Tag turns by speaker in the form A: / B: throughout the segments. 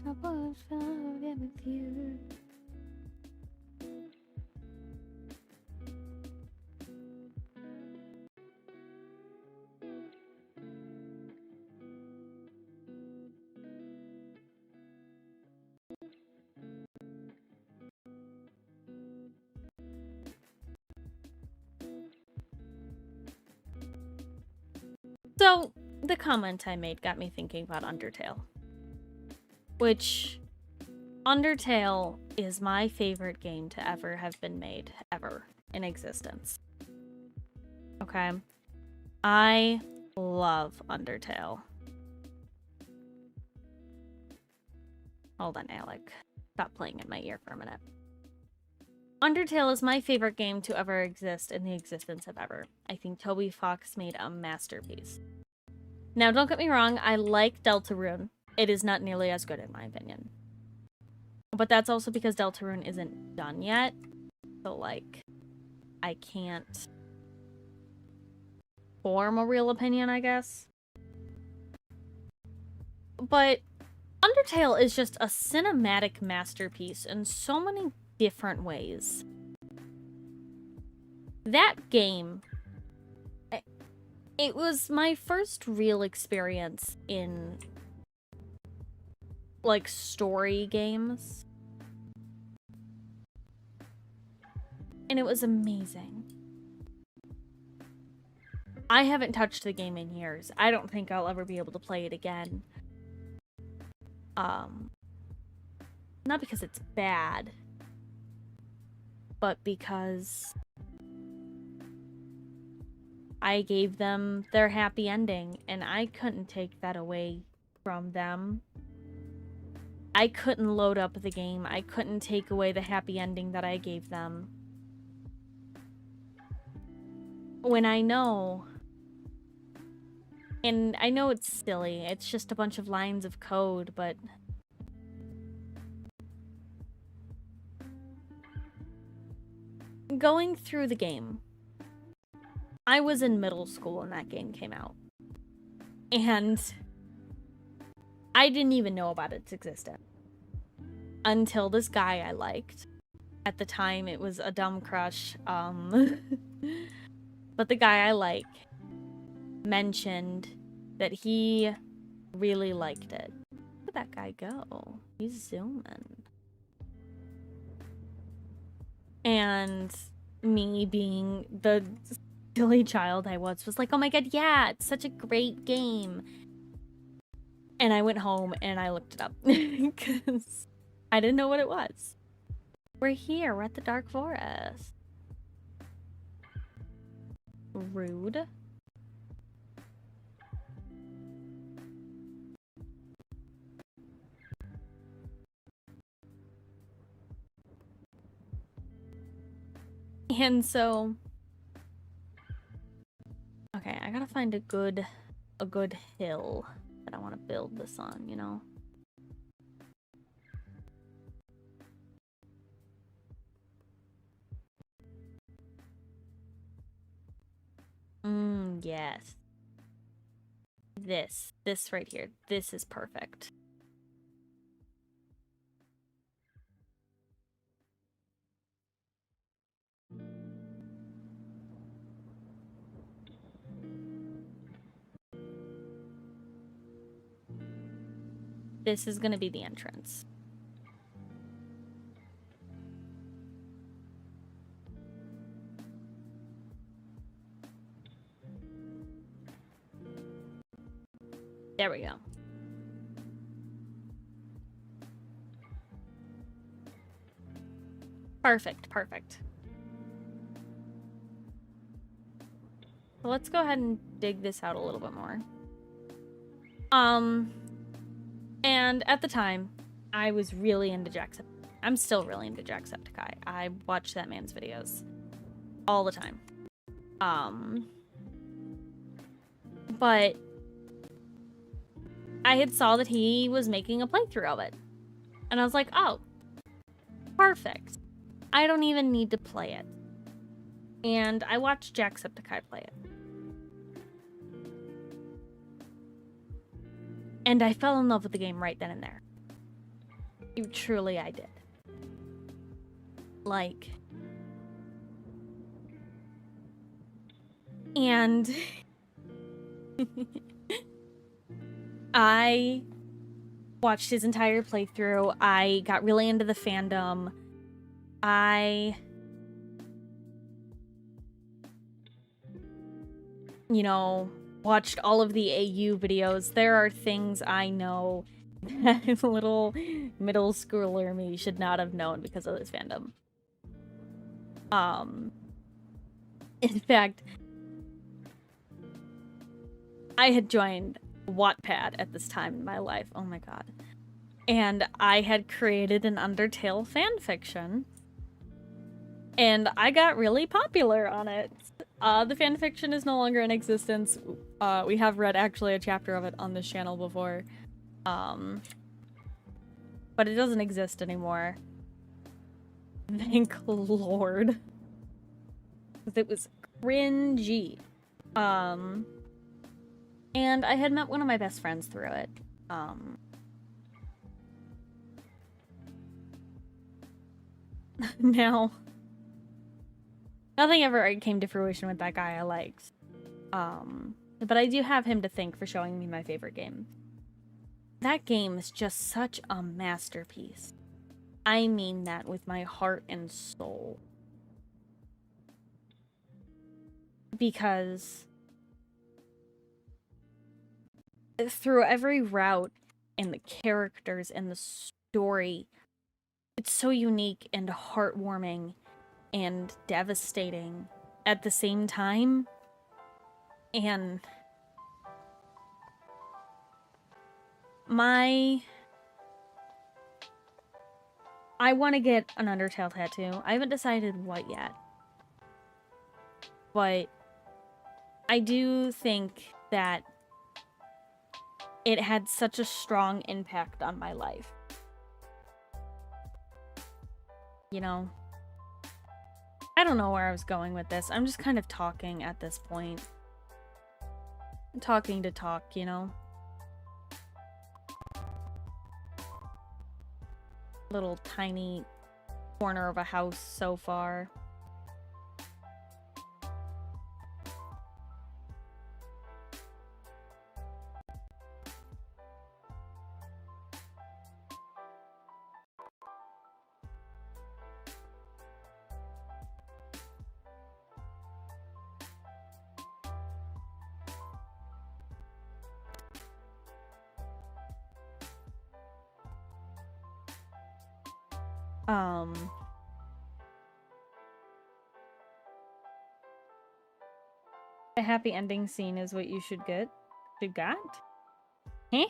A: I was falling with you. So, the comment I made got me thinking about Undertale. Which, Undertale is my favorite game to ever have been made, ever, in existence. Okay? I love Undertale. Hold on, Alec. Stop playing in my ear for a minute. Undertale is my favorite game to ever exist in the existence of ever. I think Toby Fox made a masterpiece. Now, don't get me wrong, I like Deltarune. It is not nearly as good in my opinion. But that's also because Deltarune isn't done yet. So, like, I can't form a real opinion, I guess. But Undertale is just a cinematic masterpiece in so many different ways. That game, it was my first real experience in, like, story games. And it was amazing. I haven't touched the game in years. I don't think I'll ever be able to play it again. Not because it's bad, but because I gave them their happy ending, and I couldn't take that away from them. I couldn't load up the game. I couldn't take away the happy ending that I gave them. When I know, and I know it's silly, it's just a bunch of lines of code, but going through the game, I was in middle school when that game came out. And I didn't even know about its existence until this guy I liked. At the time, it was a dumb crush. But the guy I like mentioned that he really liked it. Where'd that guy go? He's zooming. And me, being the silly child I was like, oh my god, yeah, it's such a great game. And I went home and I looked it up because I didn't know what it was. We're here, we're at the Dark Forest. Rude. And so, okay, I gotta find a good hill that I want to build this on, you know? Yes. This right here. This is perfect. This is gonna be the entrance. There we go. Perfect, perfect. So let's go ahead and dig this out a little bit more. And at the time, I was really into Jacksepticeye. I'm still really into Jacksepticeye. I watch that man's videos all the time. But I had saw that he was making a playthrough of it. And I was like, oh, perfect. I don't even need to play it. And I watched Jacksepticeye play it. And I fell in love with the game right then and there. Truly, I did. Like... And... I watched his entire playthrough. I got really into the fandom. I... You know, watched all of the AU videos. There are things I know that little middle schooler me should not have known because of this fandom. In fact, I had joined Wattpad at this time in my life. Oh my god. And I had created an Undertale fanfiction. And I got really popular on it. The fanfiction is no longer in existence. We have read actually a chapter of it on this channel before. But it doesn't exist anymore. Thank Lord. It was cringy. And I had met one of my best friends through it. Now, nothing ever came to fruition with that guy I liked. But I do have him to thank for showing me my favorite game. That game is just such a masterpiece. I mean that with my heart and soul. Because through every route and the characters and the story, it's so unique and heartwarming and devastating at the same time. And I want to get an Undertale tattoo. I haven't decided what yet. But I do think that it had such a strong impact on my life. You know? I don't know where I was going with this. I'm just kind of talking at this point. Talking to talk, you know? Little tiny corner of a house so far. A happy ending scene is what you should get. Should got? Huh?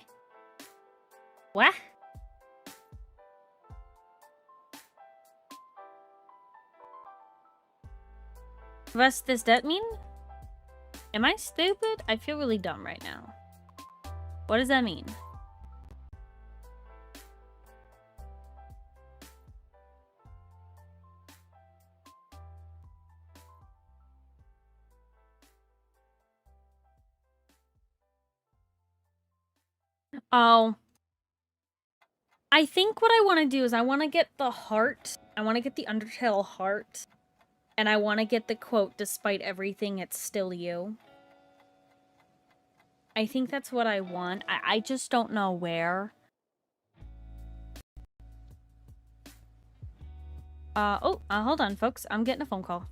A: What? What's does that mean? Am I stupid? I feel really dumb right now. What does that mean? Oh. I think what I want to do is I want to get the heart. I want to get the Undertale heart. And I want to get the quote, despite everything, it's still you. I think that's what I want. I just don't know where. Hold on, folks. I'm getting a phone call.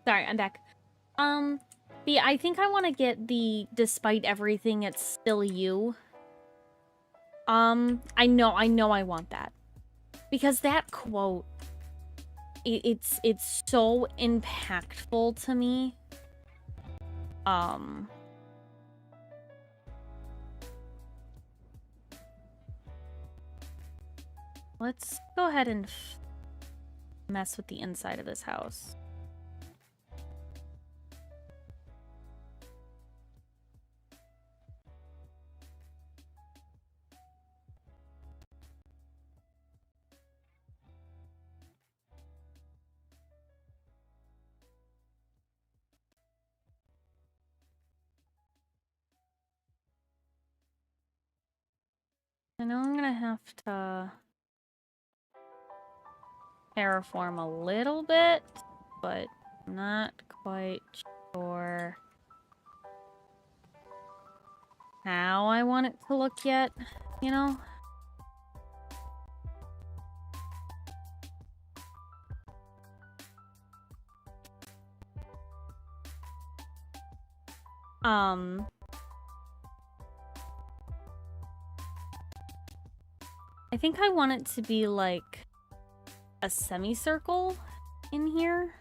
A: Sorry, I'm back. I think I want to get the despite everything, it's still you. I know I want that. Because that quote, it's so impactful to me. Let's go ahead and mess with the inside of this house. I know I'm gonna have to terraform a little bit, but I'm not quite sure how I want it to look yet, you know? I think I want it to be like a semicircle in here.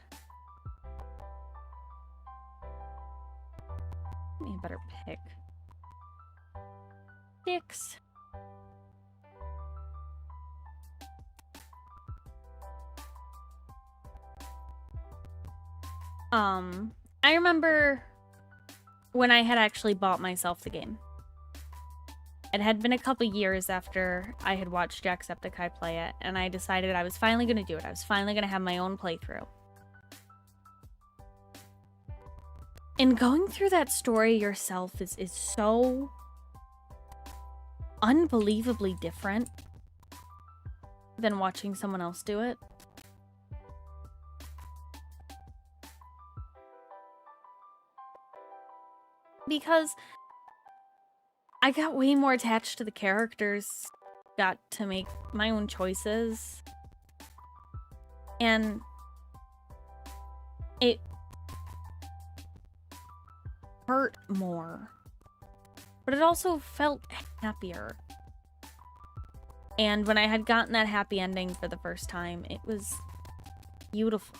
A: Give me a better pick. 6. I remember when I had actually bought myself the game. It had been a couple years after I had watched Jacksepticeye play it, and I decided I was finally going to do it. I was finally going to have my own playthrough. And going through that story yourself is so unbelievably different than watching someone else do it. Because I got way more attached to the characters, got to make my own choices, and it hurt more, but it also felt happier. And when I had gotten that happy ending for the first time, it was beautiful.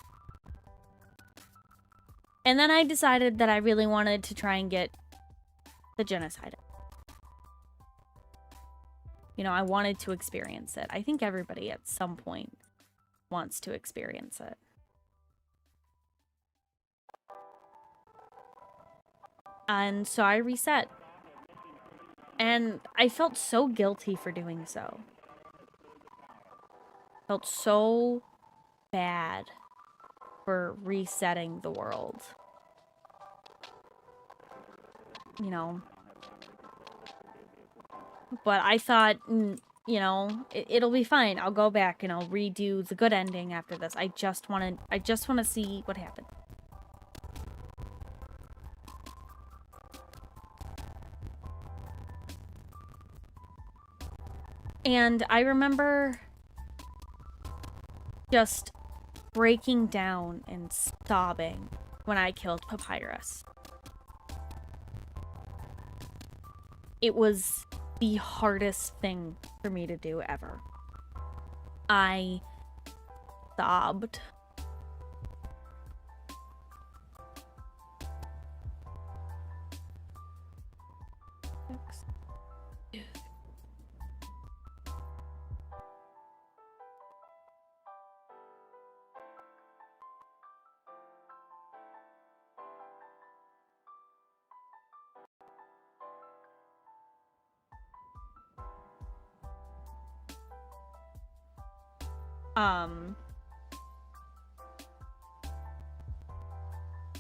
A: And then I decided that I really wanted to try and get the genocide. You know, I wanted to experience it. I think everybody at some point wants to experience it. And so I reset. And I felt so guilty for doing so. Felt so bad for resetting the world. You know. But I thought, you know, it'll be fine. I'll go back and I'll redo the good ending after this. I just want to see what happened. And I remember just breaking down and sobbing when I killed Papyrus. It was the hardest thing for me to do ever. I sobbed.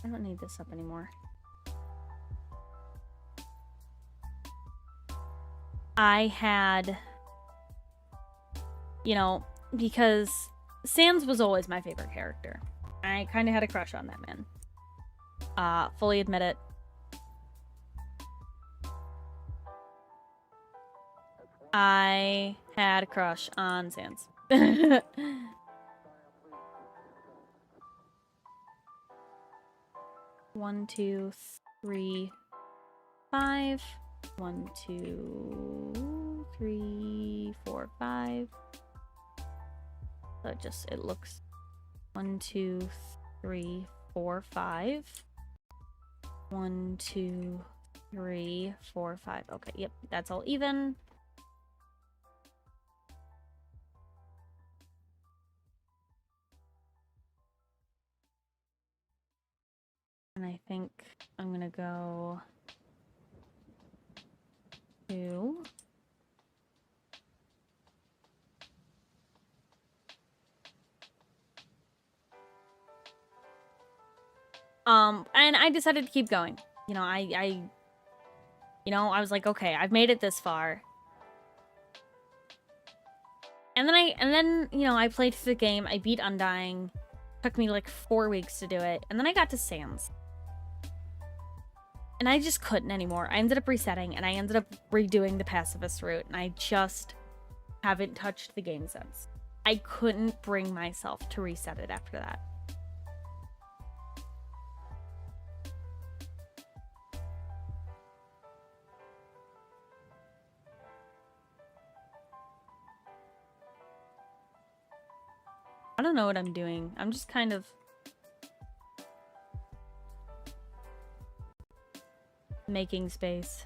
A: I don't need this up anymore. I had, you know, because Sans was always my favorite character. I kind of had a crush on that man. Fully admit it. I had a crush on Sans. 1, 2, 3, 5. 1, 2, 3, 4, 5. So it looks 1, 2, 3, 4, 5. 1, 2, 3, 4, 5. Okay, yep, that's all even. And I think I'm gonna go 2. And I decided to keep going. You know, I was like, okay, I've made it this far. And then, you know, I played through the game. I beat Undying. Took me like 4 weeks to do it. And then I got to Sans. And I just couldn't anymore. I ended up resetting, and I ended up redoing the pacifist route, and I just haven't touched the game since. I couldn't bring myself to reset it after that. I don't know what I'm doing. I'm just kind of making space.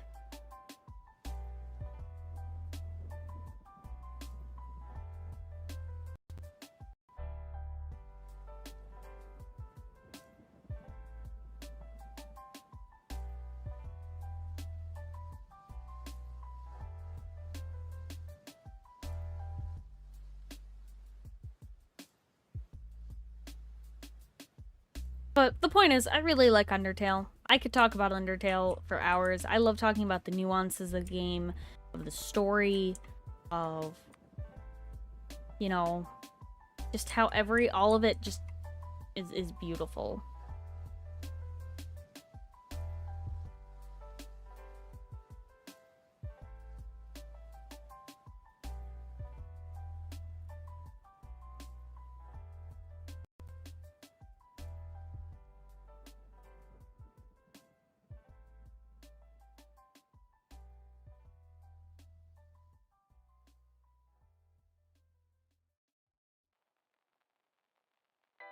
A: But the point is, I really like Undertale. I could talk about Undertale for hours. I love talking about the nuances of the game, of the story, of, you know, just how all of it just is beautiful.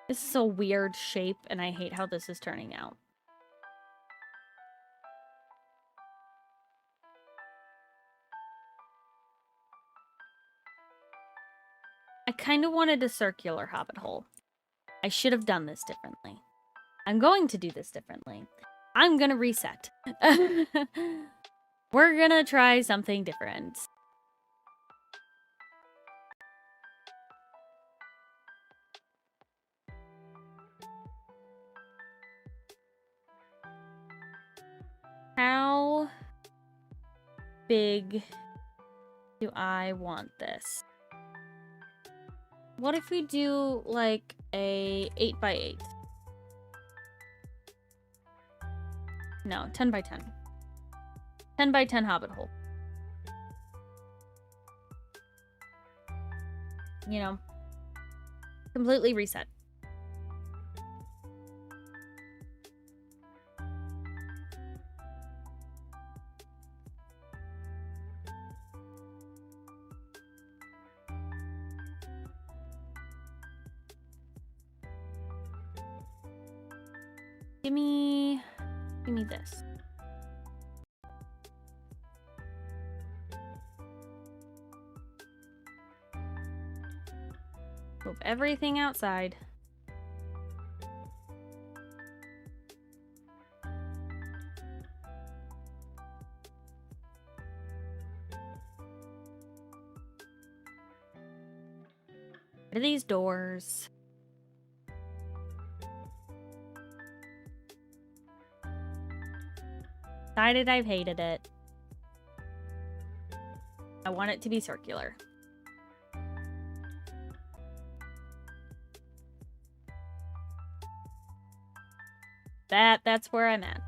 A: This is a weird shape, and I hate how this is turning out. I kind of wanted a circular hobbit hole. I should have done this differently. I'm going to do this differently. I'm gonna reset. We're gonna try something different. How big do I want this? What if we do like a 8x8? No, 10x10. 10x10 hobbit hole. You know, completely reset. Give me this. Move everything outside. What are these doors? Decided I've hated it. I want it to be circular. That's where I'm at.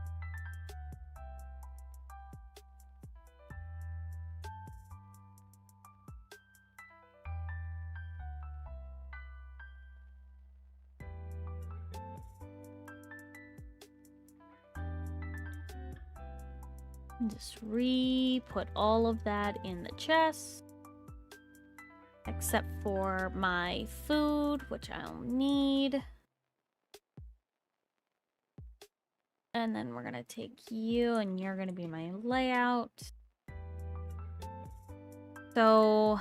A: Just re-put all of that in the chest. Except for my food, which I'll need. And then we're gonna take you, and you're gonna be my layout. So...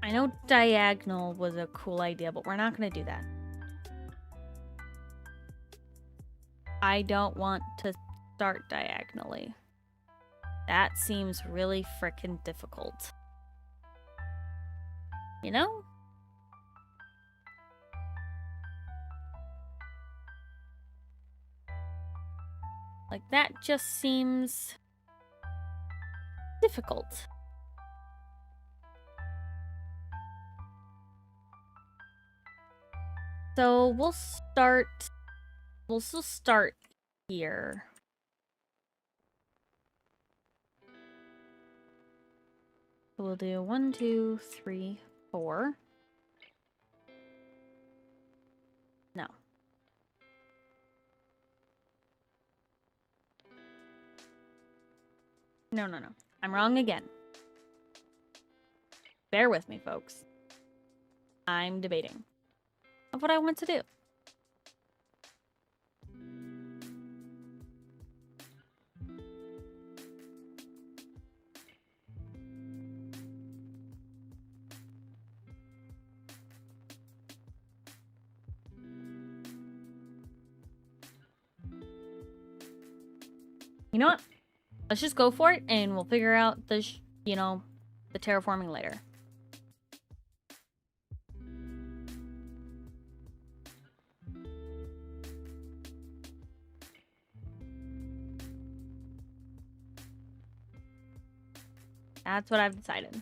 A: I know diagonal was a cool idea, but we're not gonna do that. I don't want to start diagonally. That seems really frickin' difficult. You know? Like, that just seems difficult. So we'll still start here. We'll do 1, 2, 3, 4. No. No. I'm wrong again. Bear with me, folks. I'm debating of what I want to do. You know what? Let's just go for it, and we'll figure out the terraforming later. That's what I've decided.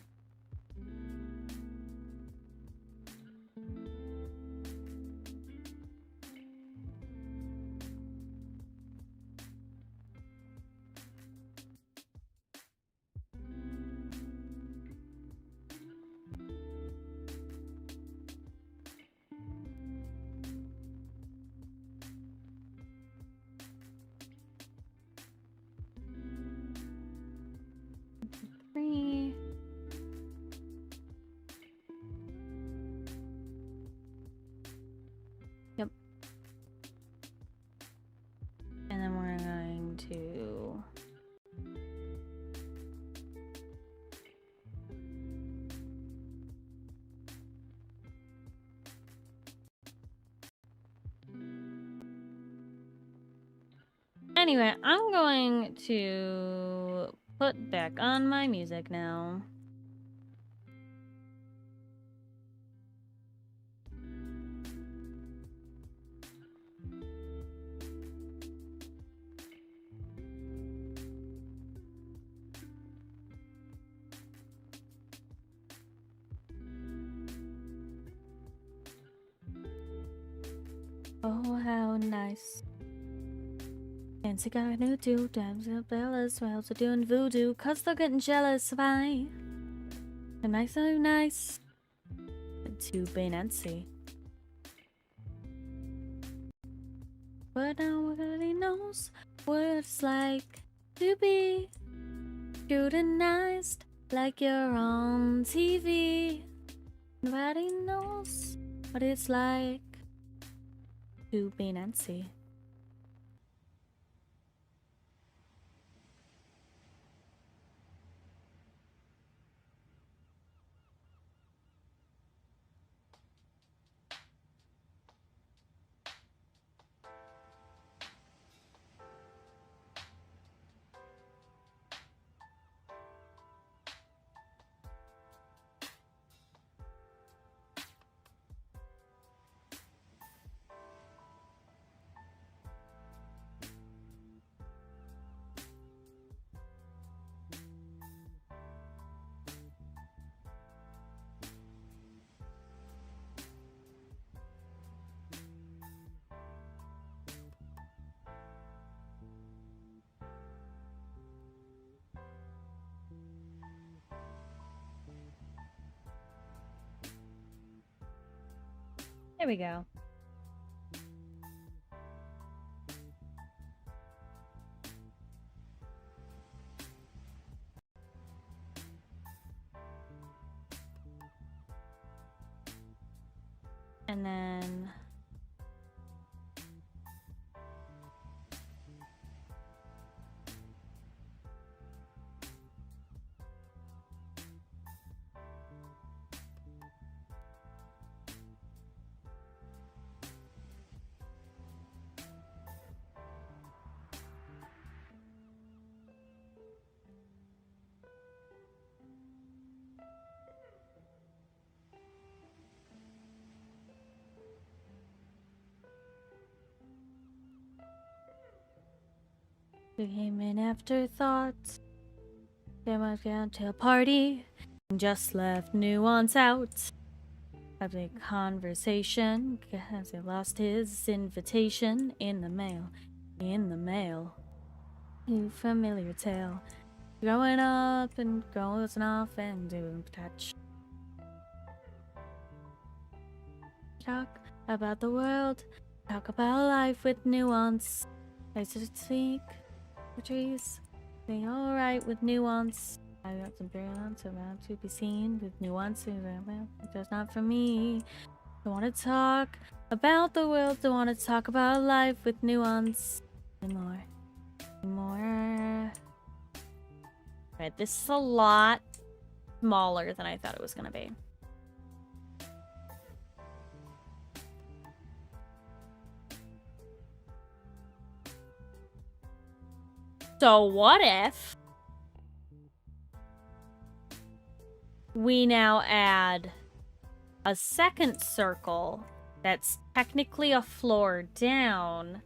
A: Yep. And then we're going to... Anyway, I'm going to put back on my music now. Oh, how nice. Fancy got a new two times the bellas while they're doing voodoo, cause they're getting jealous of I. And nice, so nice. And to be Nancy. But now everybody knows what it's like to be scrutinized like you're on TV. Nobody knows what it's like to be Nancy. There we go. And then... became an afterthought. Came out down to a party and just left nuance out. Had a conversation as he lost his invitation in the mail. In the mail. You familiar tale. Growing up and growing off and doing touch. Talk about the world. Talk about life with nuance. I should speak. The trees. Be alright with nuance. I got some brilliance about to be seen with nuance. It's just not for me. I want to talk about the world. I want to talk about life with nuance. Anymore. Right, this is a lot smaller than I thought it was gonna be. So what if we now add a second circle that's technically a floor down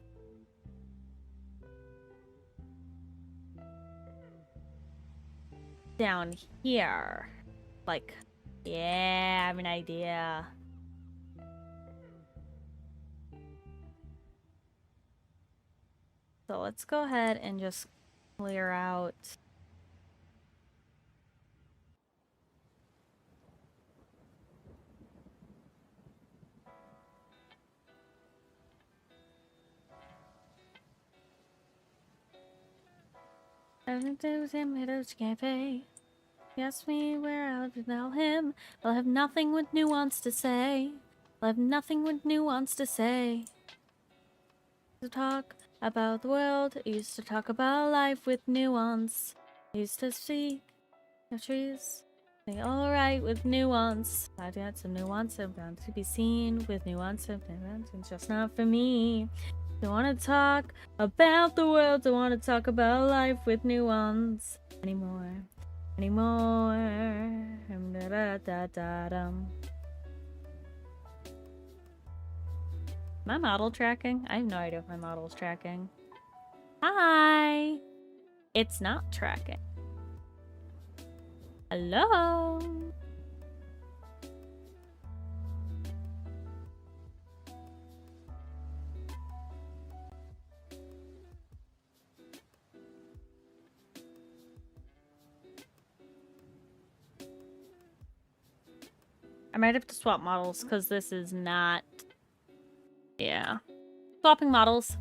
A: here? Like, yeah, I have an idea. So let's go ahead and just clear out I didn't do him at a cafe. He asked me where I would tell him. I'll have nothing with nuance to say. I'll have nothing with nuance to say. To talk about the world. I used to talk about life with nuance. I used to speak of trees. They alright with nuance. I've got some nuance. I'm bound to be seen with nuance. It's just not for me. I want to talk about the world. I want to talk about life with nuance. Anymore. My model tracking? I have no idea if my model's tracking. Hi! It's not tracking. Hello? I might have to swap models because this is not... Yeah. Swapping models.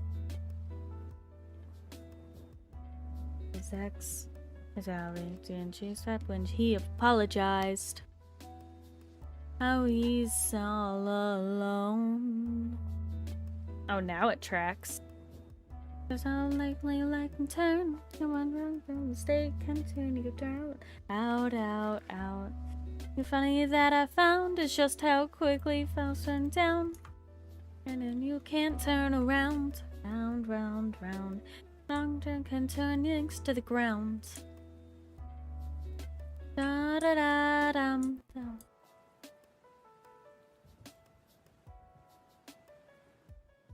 A: His ex, his ally, didn't choose that when he apologized. How he's all alone. Oh, now it tracks. There's how likely light can turn. Come on, run from mistake can turn you down. Out. The funny that I found is just how quickly falls turn down. And then you can't turn around. Round. Long turn can turn links to the ground. Da-da-da-dum.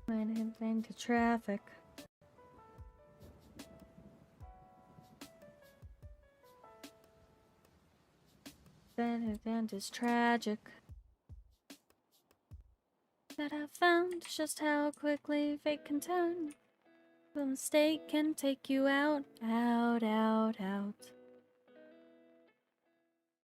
A: Went into traffic. Then the end is tragic. That I found just how quickly fate can turn. The mistake can take you out.